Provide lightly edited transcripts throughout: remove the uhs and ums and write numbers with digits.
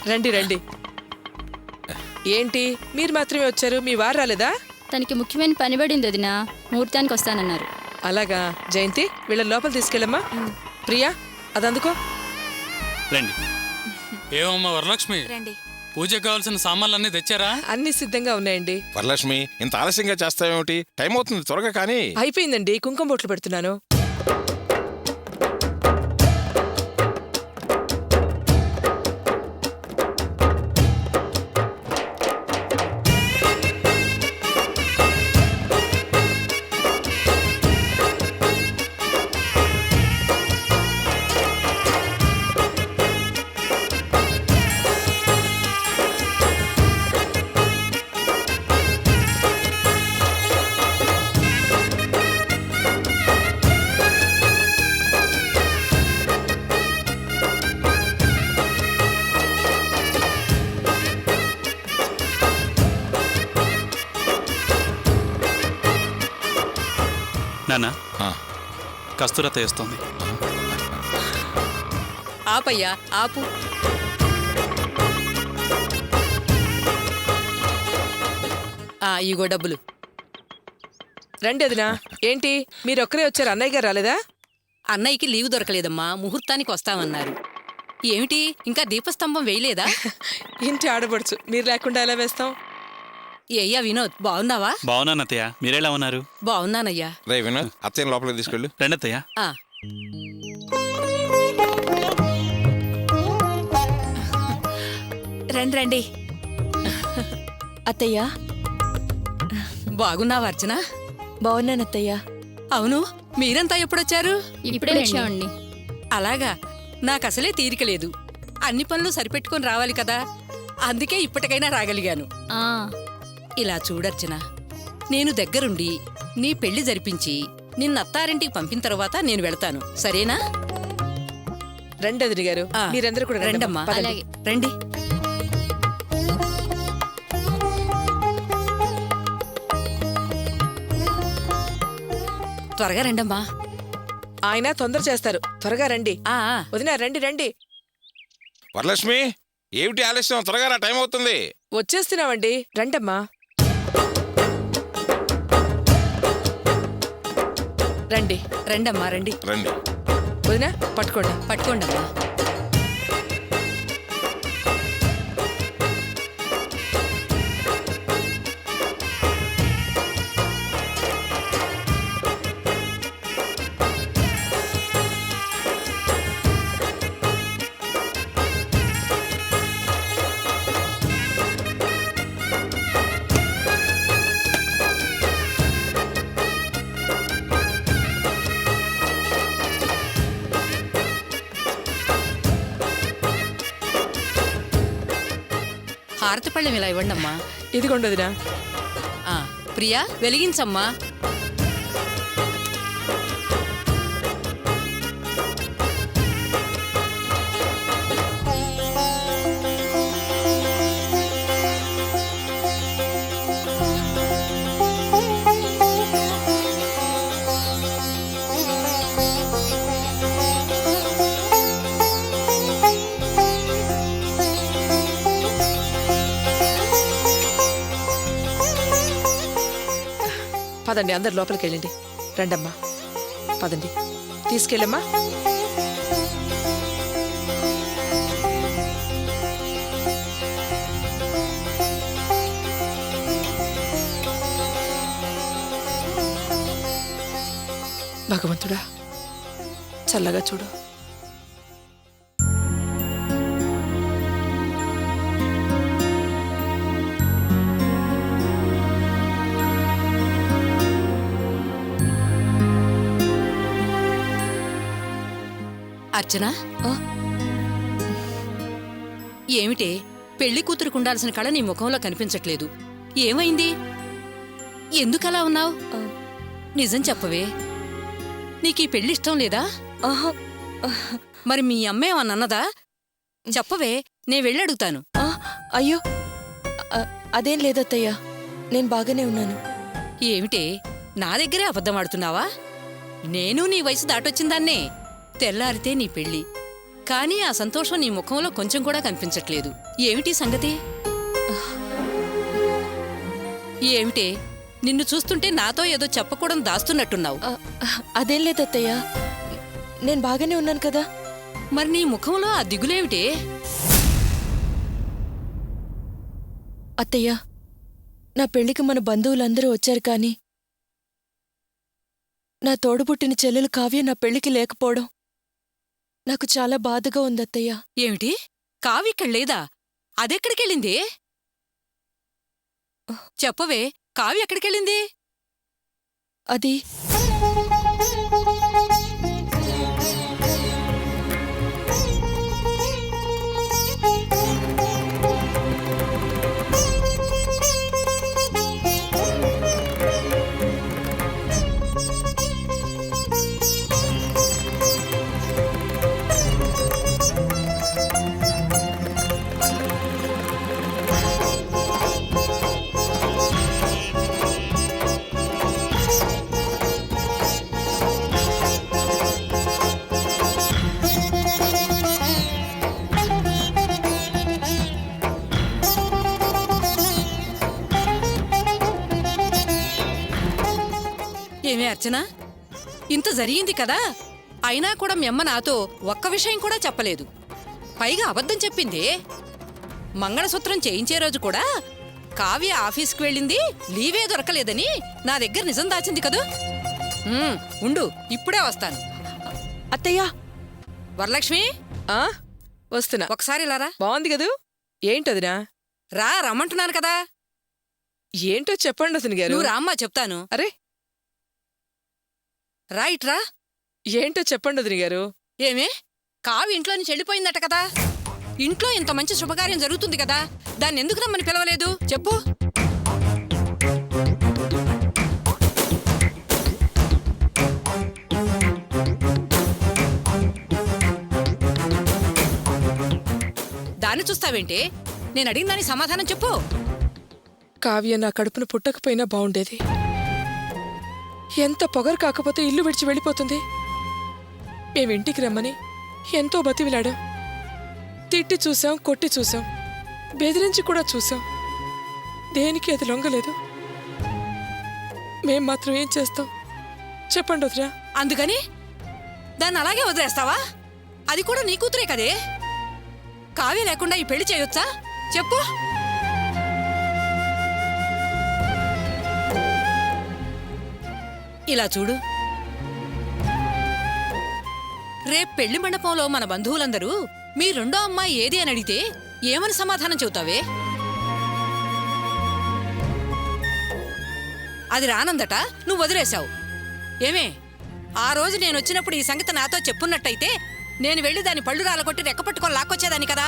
రండి రండి. ఏంటి మీరు మాత్రమే వచ్చారు, మీ వారు రాలేదా? తనకి ముఖ్యమైన పని పడింది వదినా, ముహూర్తానికి వస్తానన్నారు. అలాగా. జయంతి వీళ్ళ లోపల తీసుకెళ్ళమ్మా. ప్రియా అదందుకో. రండి. ఏమమ్మా వరలక్ష్మి, రండి. పూజకు కావాల్సిన సామాన్లన్నీ తెచ్చారా? అన్ని సిద్ధంగా ఉన్నాయండి. వరలక్ష్మి, ఇంత ఆలస్యంగా చేస్తావేమిటి? టైం అవుతుంది, త్వరగా కానీ. అయిపోయిందండి, కుంకుమ బొట్లు పెడుతున్నాను. నాన్న, ఆ, కస్తూర తెస్తుంది. ఆపయ్యా, ఆపు. ఇగో డబ్బులు. రండి వదినా. ఏంటి మీరొక్కరే వచ్చారు, అన్నయ్య గారు రాలేదా? అన్నయ్యకి లీవ్ దొరకలేదమ్మా, ముహూర్తానికి వస్తామన్నారు. ఏమిటి ఇంకా దీపస్తంభం వేయలేదా? ఇంటి ఆడబడుచు, మీరు లేకుండా ఎలా వేస్తాం? అయ్యా వినోద్, బాగున్నావా? బాగున్నాను అత్తయ్య, మీరెలా ఉన్నారు? బాగున్నానయ్యా. రే వినోద్, అత్తయ్య లోపలికి తీసుకెళ్ళు. రండి అత్తయ్య. ఆ, రండి రండి. అత్తయ్య బాగున్నావా అర్చన? బాగున్నాను అత్తయ్య. అవును, మీరంతా ఎప్పుడొచ్చారు? ఇప్పుడే వచ్చామండి. అలాగా, నాకసలే తీరిక లేదు. అన్ని పనులు సరిపెట్టుకొని రావాలి కదా, అందుకే ఇప్పటికైనా రాగలిగాను. ఆ, ఇలా చూడర్చన, నేను దగ్గరుండి నీ పెళ్లి జరిపించి నిన్నత్తారింటికి పంపిన తర్వాత నేను వెళతాను, సరేనా? రండి వదిన గారు, ఆ, మీరందరూ కూడా రండమ్మా. పదండి. అలాగే. రండి. త్వరగా రండమ్మా. ఆయన తొందర చేస్తారు, త్వరగా రండి. ఆ, ఆ. వదినా రండి రండి. వరలక్ష్మి, ఏమిటి ఆలస్యం? త్వరగా రా, టైం అవుతుంది. వచ్చేస్తున్నామండి, రండమ్మా. రండి రండమ్మా, రండి. రండి. వదినా పట్టుకోండి. పట్టుకోండమ్మా. హారతి పళ్ళెం ఇలా ఇవ్వండమ్మా. ఇదిగోండి వదినా. ఆ, ప్రియా వెలిగించమ్మా. పదండి, అందరు లోపలికి వెళ్ళండి. రండమ్మా, పదండి, తీసుకెళ్ళమ్మా. భగవంతుడా, చల్లగా చూడు. అర్చన, ఏమిటే పెళ్లి కూతురుకు ఉండాల్సిన కళ నీ ముఖంలో కనిపించట్లేదు, ఏమైంది? ఎందుకలా ఉన్నావు? నిజం చెప్పవే, నీకీ పెళ్లి ఇష్టం లేదా? మరి మీ అమ్మేమన్నదా? చెప్పవే, నే వెళ్ళడుగుతాను. అయ్యో, అదేం లేదత్తయ్య, నేను బాగానే ఉన్నాను. ఏమిటే నా దగ్గరే అబద్ధమాడుతున్నావా? నేను నీ వయసు దాటొచ్చిందాన్నే. తెల్లారితే నీ పెళ్లి, కానీ ఆ సంతోషం నీ ముఖంలో కొంచెం కూడా కనిపించట్లేదు. ఏమిటి సంగతి? ఏమిటే నిన్ను చూస్తుంటే నాతో ఏదో చెప్పకూడదు దాస్తున్నట్టున్నావు. అదేం లేదు అత్తయ్య, నేను బాగానే ఉన్నాను కదా. మరి నీ ముఖంలో ఆ దిగులేమిటే? అత్తయ్య, నా పెళ్లికి మన బంధువులందరూ వచ్చారు కానీ నా తోడుపుట్టిన చెల్లెలు కావ్య నా పెళ్లికి లేకపోవడం నాకు చాలా బాధగా ఉంది అత్తయ్య. ఏమిటి కావి ఇక్కడ లేదా? అదెక్కడికెళ్ళింది? చెప్పవే, కావి ఎక్కడికెళ్ళింది? అది ఏమే అర్చన, ఇంత జరిగింది కదా, అయినా కూడా మీ అమ్మ నాతో ఒక్క విషయం కూడా చెప్పలేదు. పైగా అబద్ధం చెప్పింది. మంగళసూత్రం చేయించే రోజు కూడా కావ్య ఆఫీస్కి వెళ్ళింది, లీవే దొరకలేదని నా దగ్గర నిజం దాచింది కదూ. ఉండు, ఇప్పుడే వస్తాను. అత్తయ్య, వరలక్ష్మి, ఆ వస్తున్నా. ఒకసారి ఇలా రా. బాగుంది కదూ? ఏంటదినా? రా, రమ్మంటున్నాను కదా. ఏంటో చెప్పండి వదిన గారు. నువ్వు రామ్మా, చెప్తాను. అరే రా, ఇట్రా. ఏంటో చెప్పండి వదిన గారు. ఏమే, కావి ఇంట్లో నుంచి వెళ్ళిపోయిందట కదా. ఇంట్లో ఇంత మంచి శుభకార్యం జరుగుతుంది కదా, దాన్ని ఎందుకు రమ్మని పిలవలేదు చెప్పు. దాన్ని చూస్తావేంటి? నేను అడిగిన దానికి సమాధానం చెప్పు. కావ్య నా కడుపున పుట్టకపోయినా బావుండేది. ఎంత పొగరు కాకపోతే ఇల్లు విడిచి వెళ్ళిపోతుంది. మేమింటికి రమ్మని ఎంతో బతివిలాడాం. తిట్టి చూసాం, కొట్టి చూసాం, బెదిరించి కూడా చూసాం. దేనికి అది లొంగలేదు. మేం మాత్రం ఏం చేస్తాం చెప్పండి వదినా. అందుకని దాన్ని అలాగే వదిలేస్తావా? అది కూడా నీ కూతురే కదే. కావ్య లేకుండా ఈ పెళ్లి చేయొచ్చా చెప్పు. ఇలా చూడు, రేపు పెళ్లి మండపంలో మన బంధువులందరూ మీ రెండో అమ్మాయి ఏది అని అడిగితే ఏమని సమాధానం చెబుతావే? అది రానందట, నువ్వు వదిలేశావు. ఏమే, ఆ రోజు నేనొచ్చినప్పుడు ఈ సంగతి నాతో చెప్పున్నట్టయితే నేను వెళ్ళి దాని పళ్ళు రాలగొట్టి రెక్కపట్టుకొని లాక్కొచ్చేదాన్ని కదా.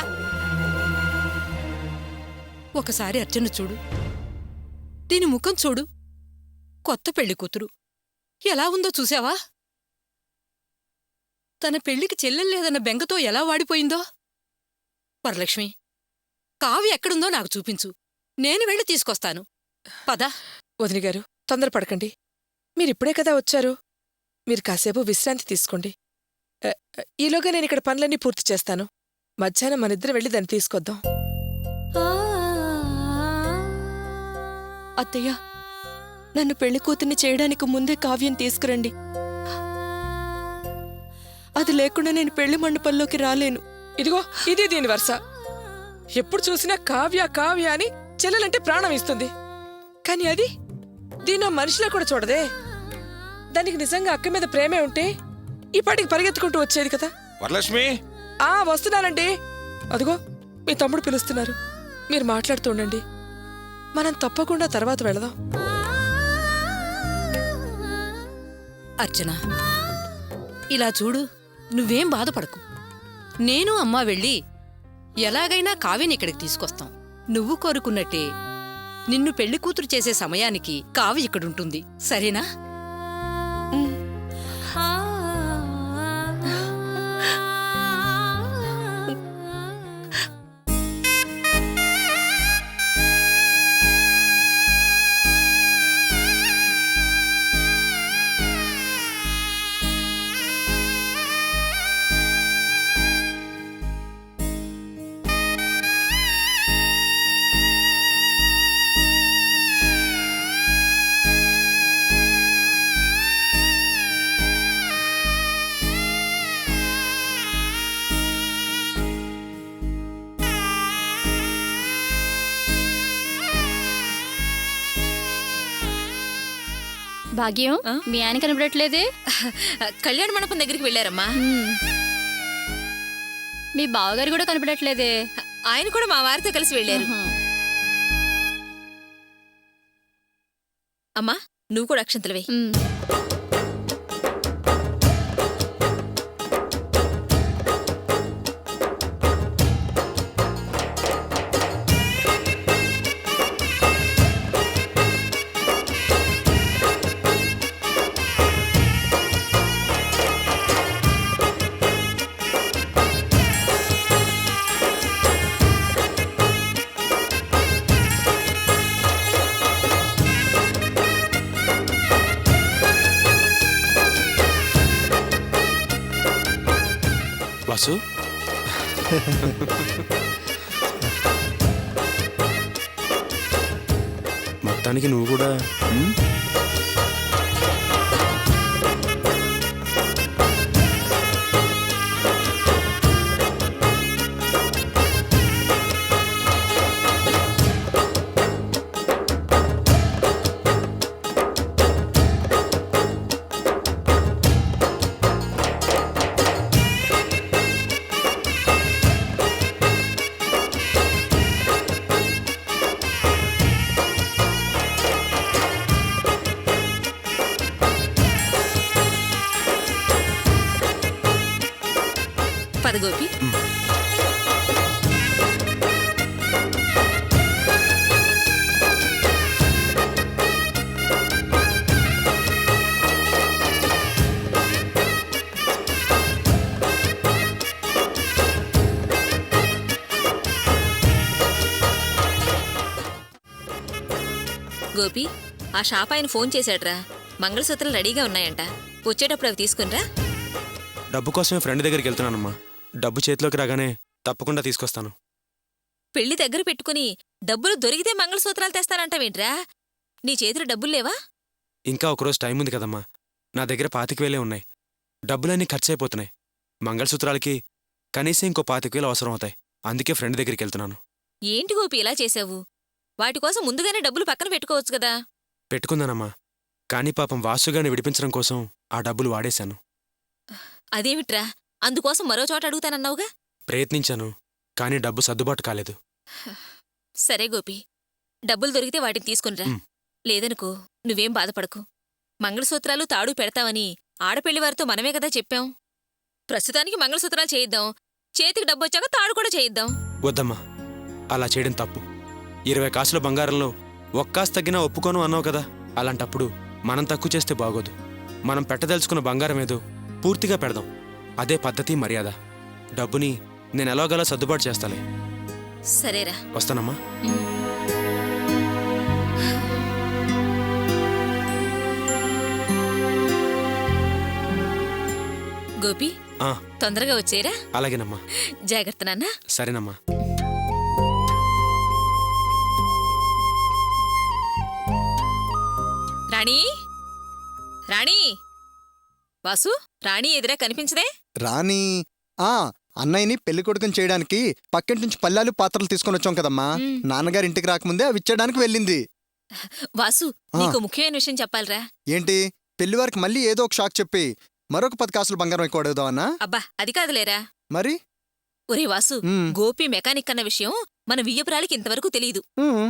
ఒకసారి అర్చన చూడు, దీని ముఖం చూడు. కొత్త పెళ్లి కూతురు ఎలా ఉందో చూసావా? తన పెళ్లికి చెల్లెల్లేదన్న బెంగతో ఎలా వాడిపోయిందో. వరలక్ష్మి, కావ్య ఎక్కడుందో నాకు చూపించు, నేను వెళ్ళి తీసుకొస్తాను. పద. వదిన గారు, తొందరపడకండి. మీరిప్పుడే కదా వచ్చారు. మీరు కాసేపు విశ్రాంతి తీసుకోండి. ఈలోగా నేను ఇక్కడ పనులన్నీ పూర్తి చేస్తాను. మధ్యాహ్నం మనిద్దరం వెళ్ళి దాన్ని తీసుకొద్దాం. అత్తయ్య, నన్ను పెళ్లి కూతుర్ని చేయడానికి ముందే కావ్యం తీసుకురండి. అది లేకుండా నేను పెళ్లి మండపంలోకి రాలేను. ఇదిగో ఇది దీని వరుస. ఎప్పుడు చూసినా కావ్య కావ్య అని చెల్లెలంటే ప్రాణం ఇస్తుంది. కాని అది దీని మనిషిలా కూడా చూడదే. దానికి నిజంగా అక్క మీద ప్రేమే ఉంటే ఈ పాటికి పరిగెత్తుకుంటూ వచ్చేది కదా. వరలక్ష్మి, వస్తున్నానండి. అదిగో మీ తమ్ముడు పిలుస్తున్నారు. మీరు మాట్లాడుతూ ఉండండి. మనం తప్పకుండా తర్వాత వెళదాం. అర్చన, ఇలా చూడు, నువ్వేం బాధపడకు. నేను అమ్మా వెళ్ళి ఎలాగైనా కావ్యని ఇక్కడికి తీసుకొస్తాం. నువ్వు కోరుకున్నట్టే నిన్ను పెళ్లి కూతురు చేసే సమయానికి కావ్య ఇక్కడుంటుంది. సరేనా? భాగ్యం మీ ఆయన కనపడట్లేదే? కళ్యాణ మండపం దగ్గరికి వెళ్ళారమ్మా. మీ బావగారు కూడా కనపడట్లేదే? ఆయన కూడా మా వారితో కలిసి వెళ్ళారు. అమ్మా నువ్వు కూడా అక్షంతలు వేయి. వాసు, మొత్తానికి నువ్వు కూడా పద గోపి. గోపి ఆ షాప్ ఆయన ఫోన్ చేశాడ్రా. మంగళసూత్రాలు రెడీగా ఉన్నాయంట. వచ్చేటప్పుడు అవి తీసుకునిరా. డబ్బు కోసమే ఫ్రెండ్ దగ్గరికి వెళ్తున్నానమ్మా. డబ్బు చేతిలోకి రాగానే తప్పకుండా తీసుకొస్తాను. పెళ్లి దగ్గర పెట్టుకుని డబ్బులు దొరికితే మంగళసూత్రాలు తెస్తానంటావేంట్రా? నీ చేతిలో డబ్బులు లేవా? ఇంకా ఒకరోజు టైం ఉంది కదమ్మా. నా దగ్గర 25,000 ఉన్నాయి. డబ్బులన్నీ ఖర్చయిపోతున్నాయి. మంగళసూత్రాలకి కనీసం ఇంకో 25,000 అవసరం అవుతాయి. అందుకే ఫ్రెండ్ దగ్గరికి వెళ్తున్నాను. ఏంటి గోపి ఇలా చేశావు? వాటి కోసం ముందుగానే డబ్బులు పక్కన పెట్టుకోవచ్చు కదా. పెట్టుకుందానమ్మా, కానీ పాపం వాసుగాని విడిపించడం కోసం ఆ డబ్బులు వాడేశాను. అదేమిట్రా? అందుకోసం మరో చోట అడుగుతానన్నావుగా. ప్రయత్నించాను, కానీ డబ్బు సర్దుబాటు కాలేదు. సరే గోపి, డబ్బులు దొరికితే వాటిని తీసుకునిరా. లేదనుకో నువ్వేం బాధపడకు. మంగళసూత్రాలు తాడు పెడతావని ఆడపెళ్లివారితో మనమే కదా చెప్పాం. ప్రస్తుతానికి మంగళసూత్రాలు చేయిద్దాం. చేతికి డబ్బొచ్చాక తాడు కూడా చేయిద్దాం. వద్దమ్మా, అలా చేయడం తప్పు. 20 కాసుల బంగారంలో ఒక్కాసు తగ్గినా ఒప్పుకోను అన్నావు కదా. అలాంటప్పుడు మనం తక్కువ చేస్తే బాగోదు. మనం పెట్టదలుచుకున్న బంగారం ఏదో పూర్తిగా పెడదాం. అదే పద్ధతి, మర్యాద. డబ్బుని నేను ఎలాగలా సర్దుబాటు చేస్తాలే. సరేరా, వస్తానమ్మా. గోపి తొందరగా వచ్చేరా. అలాగేనమ్మా. జాగ్రత్త నాన్న. సరేనమ్మా. రాణి, రాణి. వాసు, రాణి ఎదురా కనిపించదే? రాణి అన్నయ్యని పెళ్లి కొడుకుని చేయడానికి పక్కింటి నుంచి పల్లాలు పాత్రలు తీసుకొని వచ్చాం కదమ్మా. నాన్నగారి ఇంటికి రాకముందే అవి ఇచ్చేయడానికి వెళ్ళింది. వాసు, నీకు ముఖ్యమైన విషయం చెప్పాలిరా. ఏంటి? పెళ్లి వారికి మళ్ళీ ఏదో ఒక షాక్ చెప్పి మరొక 10 కాసులు బంగారం ఎక్కువ అడుగుదామన్నా? అబ్బా అది కాదులేరా. మరి ఒరే వాసు, గోపి మెకానిక్ అన్న విషయం మన వియ్యపురాలికి ఇంతవరకు తెలీదు.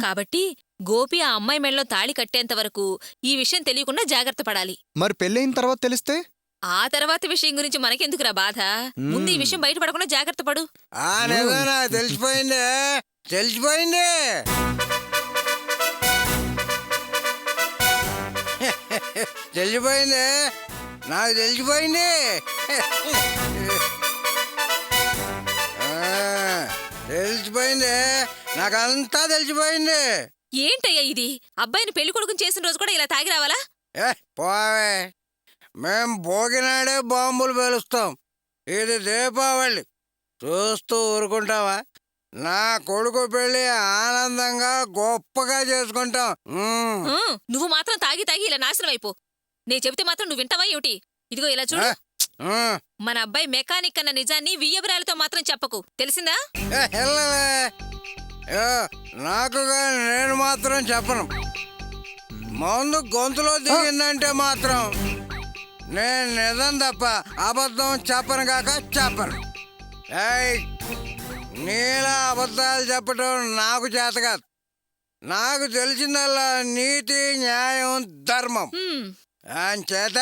కాబట్టి గోపి ఆ అమ్మాయి మెడలో తాళి కట్టేంతవరకు ఈ విషయం తెలియకుండా జాగ్రత్త పడాలి. మరి పెళ్ళయిన తర్వాత తెలిస్తే? ఆ తర్వాత విషయం గురించి మనకెందుకురా బాధ? ముందు ఈ విషయం బయటపడకుండా జాగ్రత్త పడు. తెలిసిపోయింది తెలిసిపోయింది. తెలిసిపోయింది, నాకు తెలిసిపోయింది. తెలిసిపోయింది, నాకంతా తెలిసిపోయింది. ఏంటయ్యా ఇది? అబ్బాయిని పెళ్లి కొడుకుని చేసిన రోజు కూడా ఇలా తాగి రావాలా? పోవే, మేం భోగినాడే బాంబులు పేలుస్తాం. ఇది దీపావళి, చూస్తూ ఊరుకుంటావా? నా కొడుకు పెళ్లి ఆనందంగా గొప్పగా చేసుకుంటాం. నువ్వు మాత్రం తాగి తాగి ఇలా నాశనం అయిపో. నేను చెబితే మాత్రం నువ్వు వింటావా ఏమిటి? ఇదిగో ఇలా చూడు, మన అబ్బాయి మెకానిక్ అన్న నిజాన్ని వియ్యబరాలతో మాత్రం చెప్పకు, తెలిసిందా? నాకు నేను మాత్రం చెప్పను. మందు గొంతులో దిగిందంటే మాత్రం నేను నిజం తప్ప అబద్ధం చెప్పను కాక చెప్పను. ఏయ్, నీలా అబద్ధాలు చెప్పటం నాకు చేత కాదు. నాకు తెలిసిందల్లా నీతి, న్యాయం, ధర్మం. అంచేత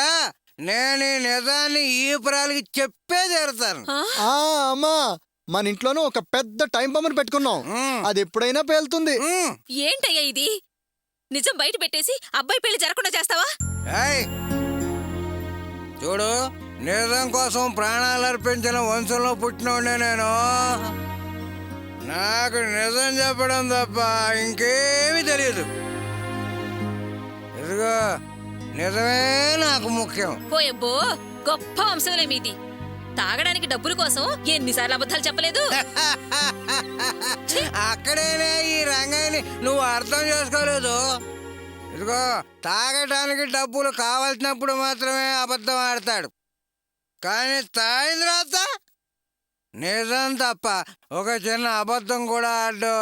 నేను ఈ నిజాన్ని ఈ పురాలకి చెప్పే తీరుతాను. ఆ అమ్మా, మన ఇంట్లోనూ ఒక పెద్ద టైం బొమ్మను పెట్టుకున్నాం. అది ఎప్పుడైనా పేలుతుంది. ఏంటయ్యా ఇది? నిజం బయట పెట్టేసి అబ్బాయి పెళ్లి జరగకుండా చేస్తావా? ఏయ్, చూడు, నిజం కోసం ప్రాణాలు అర్పించిన వంశంలో పుట్టినోడే నేను. నాకు నిజం చెప్పడం తప్ప ఇంకేమీ తెలియదు. ఇదిగో, నిజమే నాకు ముఖ్యం. పోయబ్బో, గొప్ప వంశంలే మీది. తాగడానికి డబ్బుల కోసం ఎన్నిసార్లు అబద్ధాలు చెప్పలేదు. అక్కడేనే ఈ రంగాన్ని నువ్వు అర్థం చేసుకోలేదు. ఇదిగో, తాగడానికి డబ్బులు కావాల్సినప్పుడు మాత్రమే అబద్ధం ఆడతాడు. కానీ తాగిన తర్వాత నిజం తప్ప ఒక చిన్న అబద్ధం కూడా ఆడు.